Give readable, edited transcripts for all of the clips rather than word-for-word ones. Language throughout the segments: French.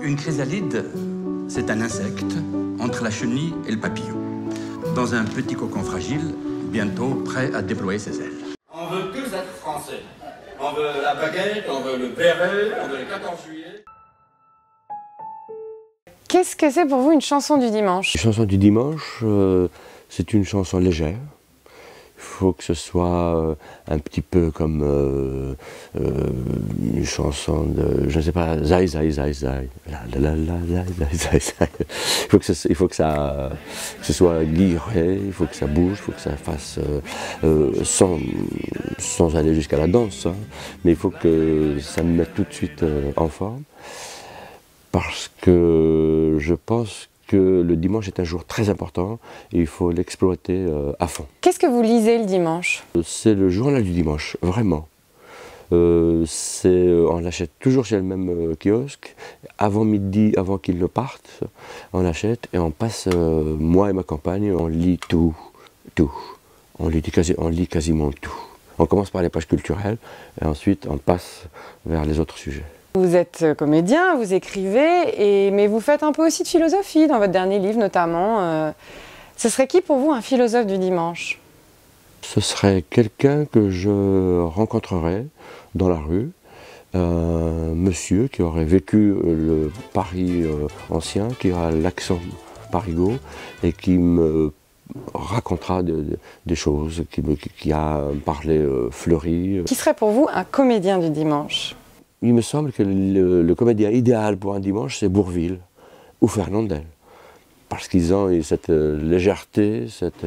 Une chrysalide, c'est un insecte entre la chenille et le papillon. Dans un petit cocon fragile, bientôt prêt à déployer ses ailes. On veut tous être français. On veut la baguette, on veut le béret, on veut le 14 juillet. Qu'est-ce que c'est pour vous une chanson du dimanche? Une chanson du dimanche, c'est une chanson légère. Il faut que ce soit un petit peu comme une chanson de, je ne sais pas, zai zai zai zai, la la la la zai zai zai. Il faut que ce soit guiré, il faut que ça bouge, il faut que ça fasse sans aller jusqu'à la danse, hein, mais il faut que ça me mette tout de suite en forme, parce que je pense que le dimanche est un jour très important et il faut l'exploiter à fond. Qu'est-ce que vous lisez le dimanche? C'est le journal du dimanche, vraiment. On l'achète toujours chez le même kiosque. Avant midi, avant qu'il ne parte, on l'achète et on passe, moi et ma compagne, on lit tout. On lit quasiment tout. On commence par les pages culturelles et ensuite on passe vers les autres sujets. Vous êtes comédien, vous écrivez, mais vous faites un peu aussi de philosophie dans votre dernier livre notamment. Ce serait qui pour vous un philosophe du dimanche? Ce serait quelqu'un que je rencontrerais dans la rue, un monsieur qui aurait vécu le Paris ancien, qui a l'accent parigot et qui me racontera des choses, qui a parlé fleuri. Qui serait pour vous un comédien du dimanche? Il me semble que le comédien idéal pour un dimanche, c'est Bourvil ou Fernandel. Parce qu'ils ont cette légèreté, cette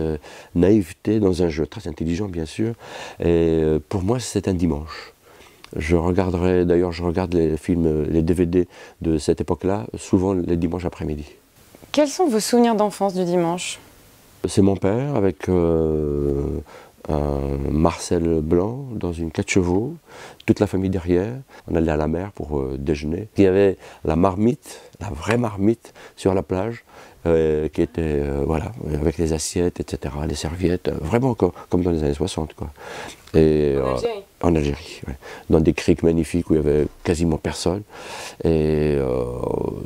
naïveté dans un jeu très intelligent, bien sûr. Et pour moi, c'est un dimanche. D'ailleurs, je regarde les films, les DVD de cette époque-là, souvent les dimanches après-midi. Quels sont vos souvenirs d'enfance du dimanche? C'est mon père avec un Marcel blanc dans une 4 chevaux, toute la famille derrière. On allait à la mer pour déjeuner. Il y avait la marmite, la vraie marmite sur la plage, qui était, voilà, avec les assiettes, etc., les serviettes, vraiment comme dans les années 60, quoi. Et, en Algérie, ouais. Dans des criques magnifiques où il n'y avait quasiment personne. Et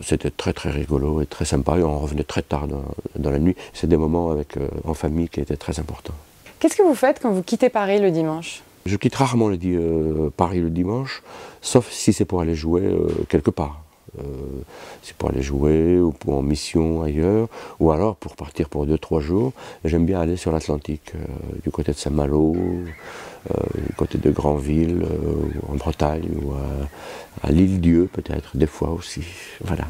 c'était très très rigolo et très sympa. Et on revenait très tard dans la nuit. C'est des moments en famille qui étaient très importants. Qu'est-ce que vous faites quand vous quittez Paris le dimanche? Je quitte rarement Paris le dimanche, sauf si c'est pour aller jouer quelque part. C'est pour aller jouer ou pour en mission ailleurs, ou alors pour partir pour 2-3 jours. J'aime bien aller sur l'Atlantique, du côté de Saint-Malo, du côté de Granville, en Bretagne, ou à l'Île-Dieu peut-être, des fois aussi. Voilà.